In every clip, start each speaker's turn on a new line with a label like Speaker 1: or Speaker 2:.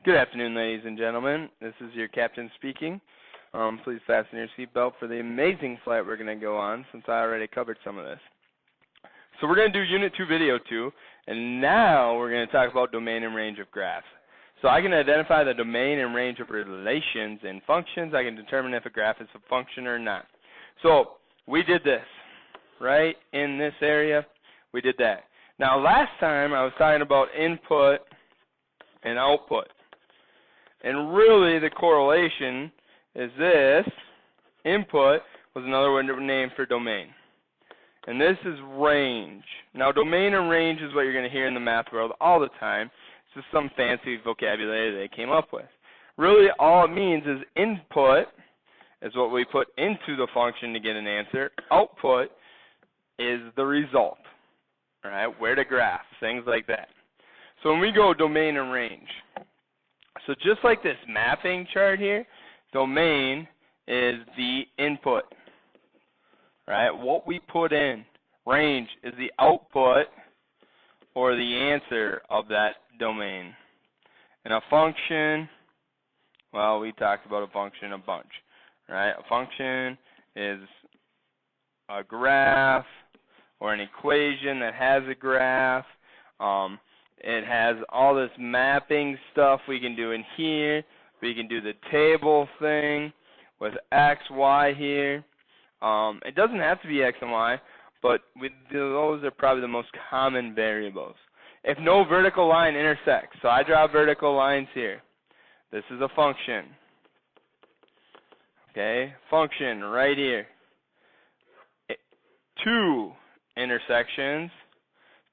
Speaker 1: Good afternoon, ladies and gentlemen. This is your captain speaking. Please fasten your seatbelt for the amazing flight we're going to go on, since I already covered some of this. So we're going to do Unit 2 Video 2, and now we're going to talk about domain and range of graphs. So I can identify the domain and range of relations and functions. I can determine if a graph is a function or not. So we did this, right? In this area, we did that. Now last time I was talking about input and output. And really the correlation is this. Input was another name for domain. And this is range. Now domain and range is what you're going to hear in the math world all the time. It's just some fancy vocabulary they came up with. Really all it means is input is what we put into the function to get an answer. Output is the result. All right, where to graph, things like that. So when we go domain and range, so just like this mapping chart here, domain is the input, right? What we put in. Range is the output or the answer of that domain. And a function, well, we talked about a function a bunch, right? A function is a graph or an equation that has a graph. It has all this mapping stuff we can do in here. We can do the table thing with x, y here. It doesn't have to be x and y, but those are probably the most common variables. If no vertical line intersects, so I draw vertical lines here. This is a function. Okay, function right here. Two intersections,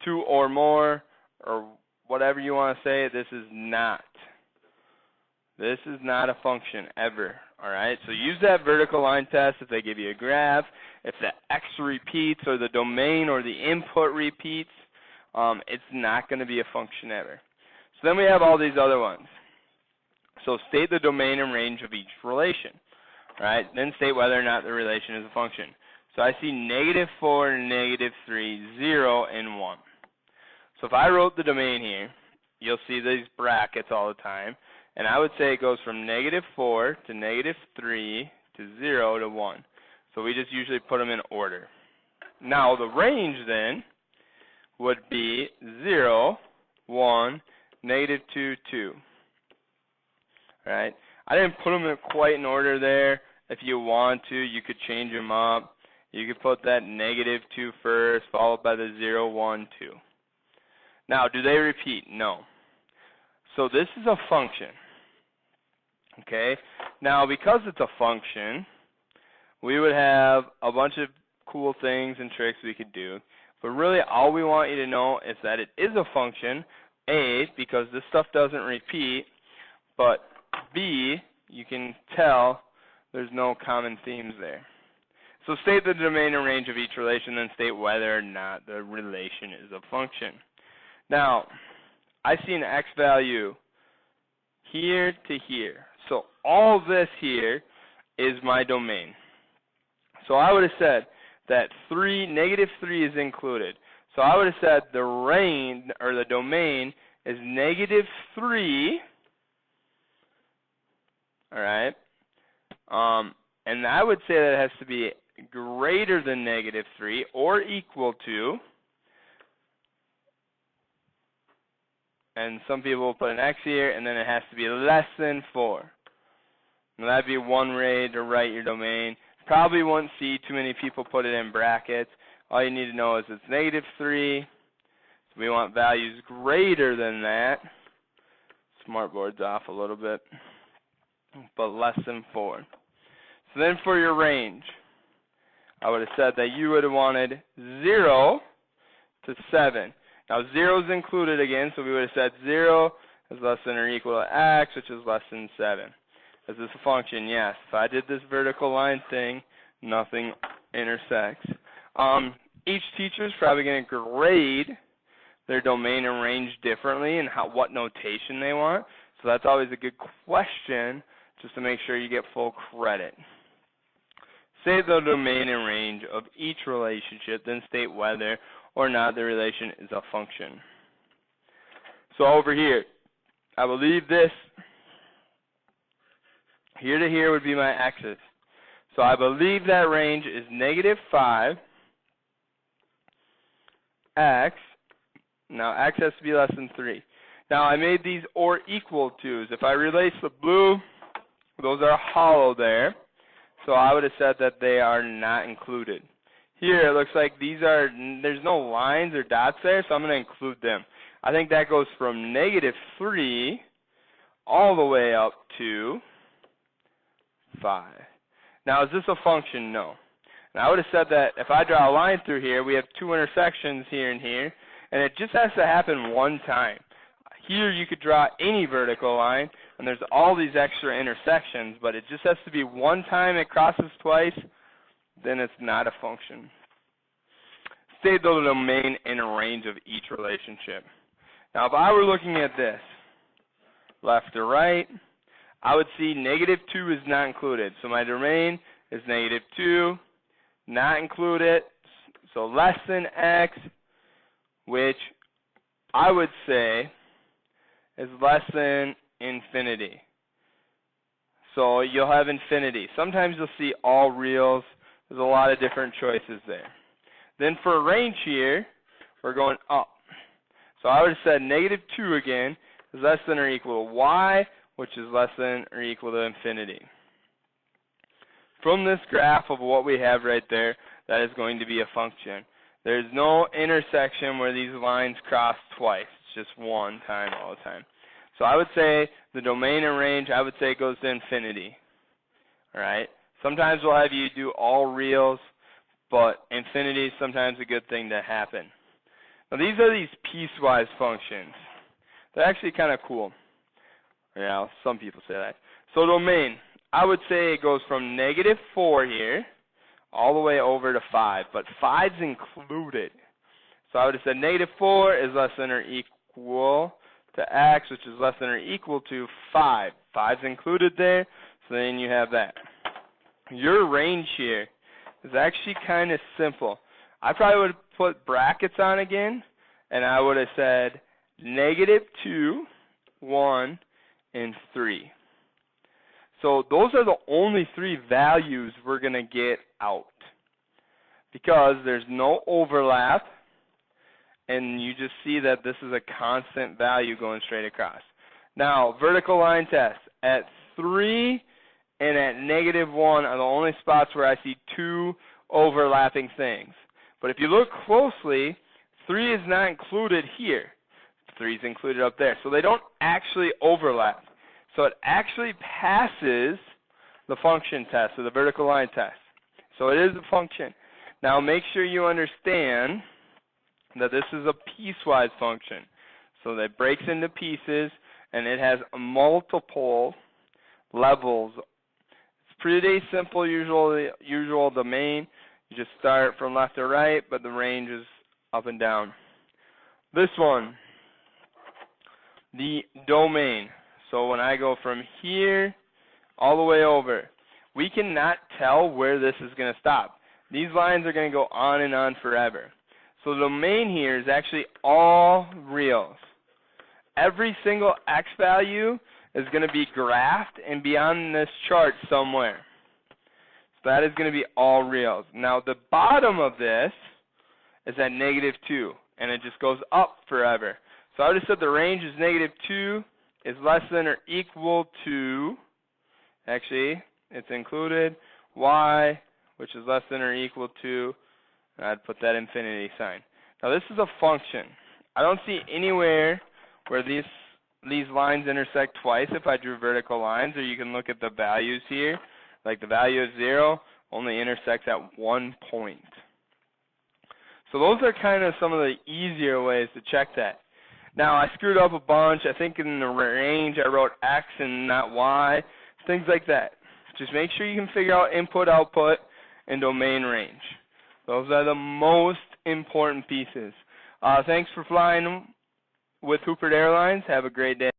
Speaker 1: two or more, or whatever you want to say, this is not. This is not a function ever, all right? So use that vertical line test if they give you a graph. If the x repeats or the domain or the input repeats, it's not going to be a function ever. So then we have all these other ones. So state the domain and range of each relation, right? Then state whether or not the relation is a function. So I see -4, -3, 0, and 1. So if I wrote the domain here, you'll see these brackets all the time. And I would say it goes from -4 to -3 to 0 to 1. So we just usually put them in order. Now the range then would be 0, 1, -2, 2. All right? I didn't put them in quite in order there. If you want to, you could change them up. You could put that -2 first, followed by the 0, 1, 2. Now, do they repeat? No. So this is a function. Okay? Now, because it's a function, we would have a bunch of cool things and tricks we could do. But really, all we want you to know is that it is a function, A, because this stuff doesn't repeat, but B, you can tell there's no common themes there. So state the domain and range of each relation, then state whether or not the relation is a function. Now, I see an x value here to here. So all this here is my domain. So I would have said that -3 is included. So I would have said the range, or the domain, is -3. All right. And I would say that it has to be greater than -3 or equal to. And some people will put an x here, and then it has to be less than 4. Now that'd be one way to write your domain. Probably won't see too many people put it in brackets. All you need to know is it's -3. So we want values greater than that. Smartboard's off a little bit. But less than 4. So then for your range, I would have said that you would have wanted 0 to 7. Now 0 is included again, so we would have said 0 is less than or equal to x, which is less than 7. Is this a function? Yes. If I did this vertical line thing, nothing intersects. Each teacher is probably going to grade their domain and range differently and what notation they want. So that's always a good question, just to make sure you get full credit. Say the domain and range of each relationship, then state whether or not the relation is a function. So over here, I will leave this Here to here would be my x's. So I believe that range is -5, x. Now x has to be less than 3. Now I made these or equal to's. If I replace the blue, those are hollow there. So I would have said that they are not included. Here it looks like there's no lines or dots there, so I'm going to include them. I think that goes from -3 all the way up to 5. Now is this a function? No. And I would have said that if I draw a line through here, we have 2 intersections here and here, and it just has to happen one time. Here you could draw any vertical line, and there's all these extra intersections, but it just has to be one time it crosses twice, then it's not a function. State the domain and range of each relationship. Now if I were looking at this, left to right, I would see -2 is not included. So my domain is -2, not included, so less than x, which I would say is less than infinity. So you'll have infinity. Sometimes you'll see all reals. There's a lot of different choices there. Then for range here, we're going up. So I would have said -2 again is less than or equal to y, which is less than or equal to infinity. From this graph of what we have right there, that is going to be a function. There's no intersection where these lines cross twice. It's just one time all the time. So I would say the domain and range, I would say it goes to infinity. Alright? Sometimes we'll have you do all reals, but infinity is sometimes a good thing to happen. Now these are these piecewise functions. They're actually kind of cool. Yeah, some people say that. So domain, I would say it goes from -4 here all the way over to 5, but 5's included. So I would have said -4 is less than or equal to x, which is less than or equal to 5. 5's included there, so then you have that. Your range here is actually kind of simple. I probably would have put brackets on again, and I would have said -2, 1, and 3. So those are the only 3 values we're going to get out, because there's no overlap, and you just see that this is a constant value going straight across. Now, vertical line test. At 3 and at -1 are the only spots where I see 2 overlapping things. But if you look closely, 3 is not included here. 3 is included up there. So they don't actually overlap. So it actually passes the function test, or the vertical line test. So it is a function. Now make sure you understand that this is a piecewise function. So that breaks into pieces, and it has multiple levels. It's pretty simple, usual domain. You just start from left to right, but the range is up and down. This one, the domain. So when I go from here all the way over, we cannot tell where this is going to stop. These lines are going to go on and on forever. So the domain here is actually all reals. Every single x value is going to be graphed and be on this chart somewhere. So that is going to be all reals. Now the bottom of this is at -2, and it just goes up forever. So I would have said the range is -2 is less than or equal to, actually, it's included, y, which is less than or equal to, and I'd put that infinity sign. Now this is a function. I don't see anywhere where these lines intersect twice if I drew vertical lines, or you can look at the values here. Like the value of 0 only intersects at 1 point. So those are kind of some of the easier ways to check that. Now I screwed up a bunch. I think in the range I wrote x and not y. Things like that. Just make sure you can figure out input, output, and domain range. Those are the most important pieces. Thanks for flying with Hooper Airlines. Have a great day.